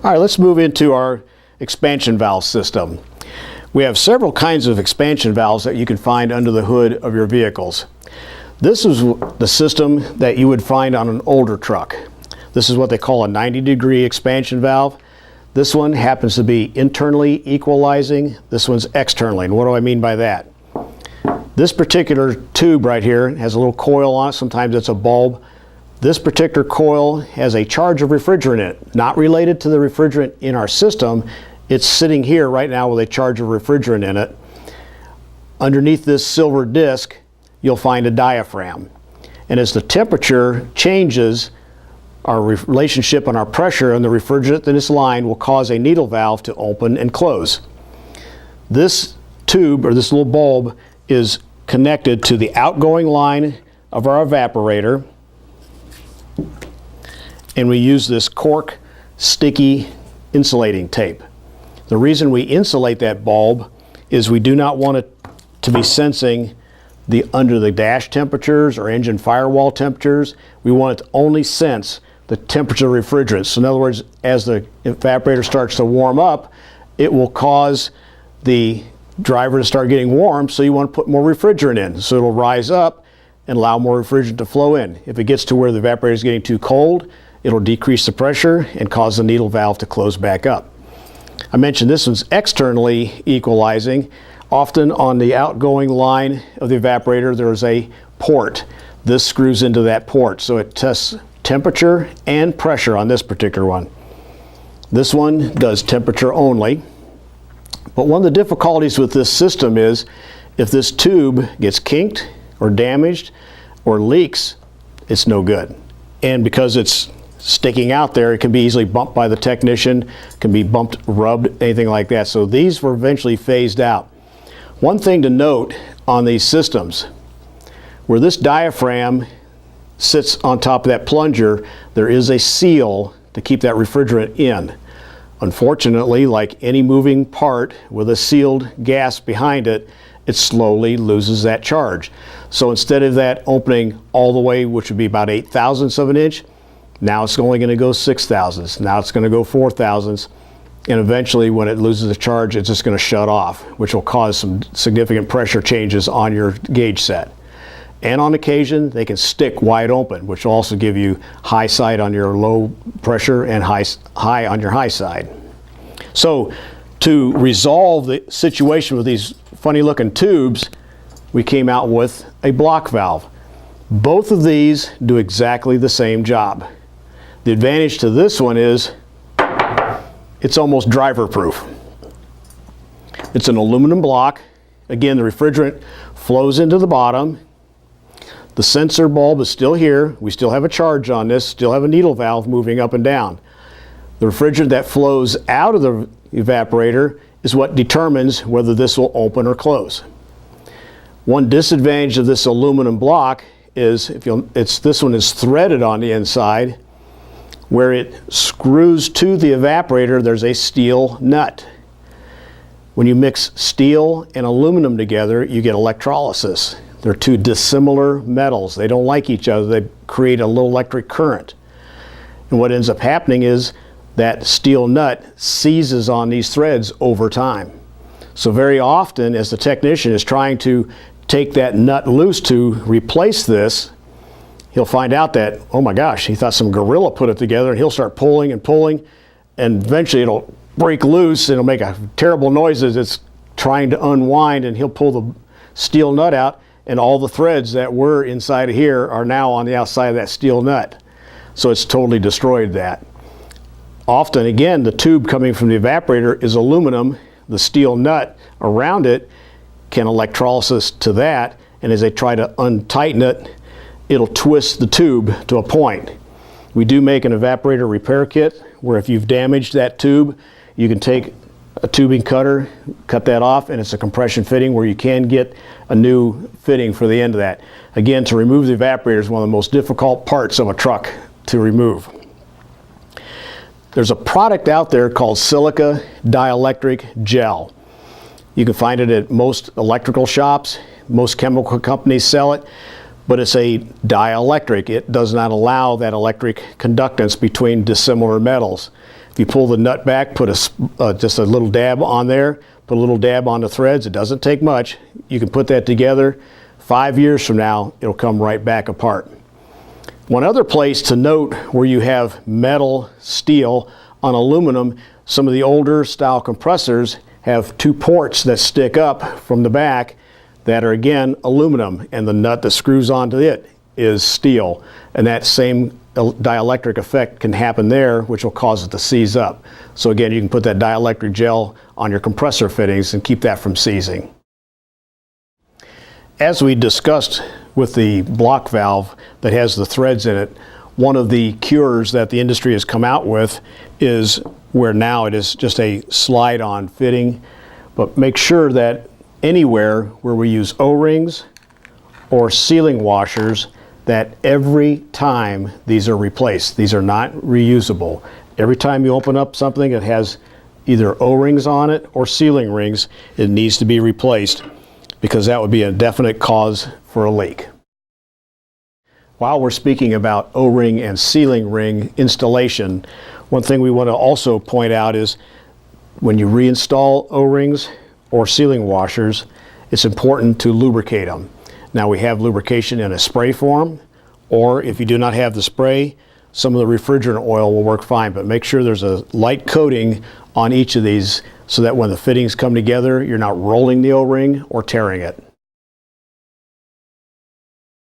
All right, let's move into our expansion valve system. We have several kinds of expansion valves that you can find under the hood of your vehicles. This is the system that you would find on an older truck. This is what they call a 90-degree expansion valve. This one happens to be internally equalizing. This one's externally. And what do I mean by that? This particular tube right here has a little coil on it. Sometimes it's a bulb. This particular coil has a charge of refrigerant in it, not related to the refrigerant in our system. It's sitting here right now with a charge of refrigerant in it. Underneath this silver disc, you'll find a diaphragm. And as the temperature changes, our relationship on our pressure and the refrigerant in this line will cause a needle valve to open and close. This tube, or this little bulb, is connected to the outgoing line of our evaporator. And we use this cork sticky insulating tape. The reason we insulate that bulb is we do not want it to be sensing the under the dash temperatures or engine firewall temperatures. We want it to only sense the temperature of refrigerant. So in other words, as the evaporator starts to warm up, it will cause the driver to start getting warm, so you want to put more refrigerant in. So it'll rise up and allow more refrigerant to flow in. If it gets to where the evaporator is getting too cold, it'll decrease the pressure and cause the needle valve to close back up. I mentioned this one's externally equalizing. Often on the outgoing line of the evaporator there is a port. This screws into that port, so it tests temperature and pressure on this particular one. This one does temperature only. But one of the difficulties with this system is if this tube gets kinked or damaged or leaks, it's no good. And because it's sticking out there, it can be easily bumped by the technician, can be bumped, rubbed, anything like that. So these were eventually phased out. One thing to note on these systems, where this diaphragm sits on top of that plunger, there is a seal to keep that refrigerant in. Unfortunately, like any moving part with a sealed gas behind it, it slowly loses that charge. So instead of that opening all the way, which would be about 0.008 of an inch, now it's only going to go 0.006. Now it's going to go 0.004. And eventually when it loses the charge, it's just going to shut off, which will cause some significant pressure changes on your gauge set. And on occasion, they can stick wide open, which will also give you high side on your low pressure and high on your high side. So to resolve the situation with these funny looking tubes, we came out with a block valve. Both of these do exactly the same job. The advantage to this one is it's almost driver proof. It's an aluminum block. Again, the refrigerant flows into the bottom. The sensor bulb is still here. We still have a charge on this, still have a needle valve moving up and down. The refrigerant that flows out of the evaporator is what determines whether this will open or close. One disadvantage of this aluminum block is this one is threaded on the inside. Where it screws to the evaporator, there's a steel nut. When you mix steel and aluminum together, you get electrolysis. They're two dissimilar metals. They don't like each other. They create a little electric current. And what ends up happening is that steel nut seizes on these threads over time. So very often, as the technician is trying to take that nut loose to replace this, he'll find out that, oh my gosh, he thought some gorilla put it together, and he'll start pulling and pulling, and eventually it'll break loose and it'll make a terrible noise as it's trying to unwind, and he'll pull the steel nut out, and all the threads that were inside of here are now on the outside of that steel nut. So it's totally destroyed that. Often, again, the tube coming from the evaporator is aluminum. The steel nut around it can electrolysis to that, and as they try to untighten it, it'll twist the tube to a point. We do make an evaporator repair kit where if you've damaged that tube, you can take a tubing cutter, cut that off, and it's a compression fitting where you can get a new fitting for the end of that. Again, to remove the evaporator is one of the most difficult parts of a truck to remove. There's a product out there called silica dielectric gel. You can find it at most electrical shops. Most chemical companies sell it, but it's a dielectric. It does not allow that electric conductance between dissimilar metals. If you pull the nut back, put just a little dab on there, put a little dab on the threads. It doesn't take much. You can put that together. 5 years from now, it'll come right back apart. One other place to note where you have metal, steel on aluminum, some of the older style compressors have 2 ports that stick up from the back that are again aluminum, and the nut that screws onto it is steel. And that same dielectric effect can happen there, which will cause it to seize up. So again, you can put that dielectric gel on your compressor fittings and keep that from seizing. As we discussed with the block valve that has the threads in it, one of the cures that the industry has come out with is where now it is just a slide-on fitting. But make sure that anywhere where we use O-rings or sealing washers, that every time these are replaced. These are not reusable. Every time you open up something that has either O-rings on it or sealing rings, it needs to be replaced, because that would be a definite cause for a leak. While we're speaking about O-ring and sealing ring installation, one thing we want to also point out is when you reinstall O-rings or sealing washers, it's important to lubricate them. Now, we have lubrication in a spray form, or if you do not have the spray, some of the refrigerant oil will work fine, but make sure there's a light coating on each of these so that when the fittings come together, you're not rolling the O-ring or tearing it.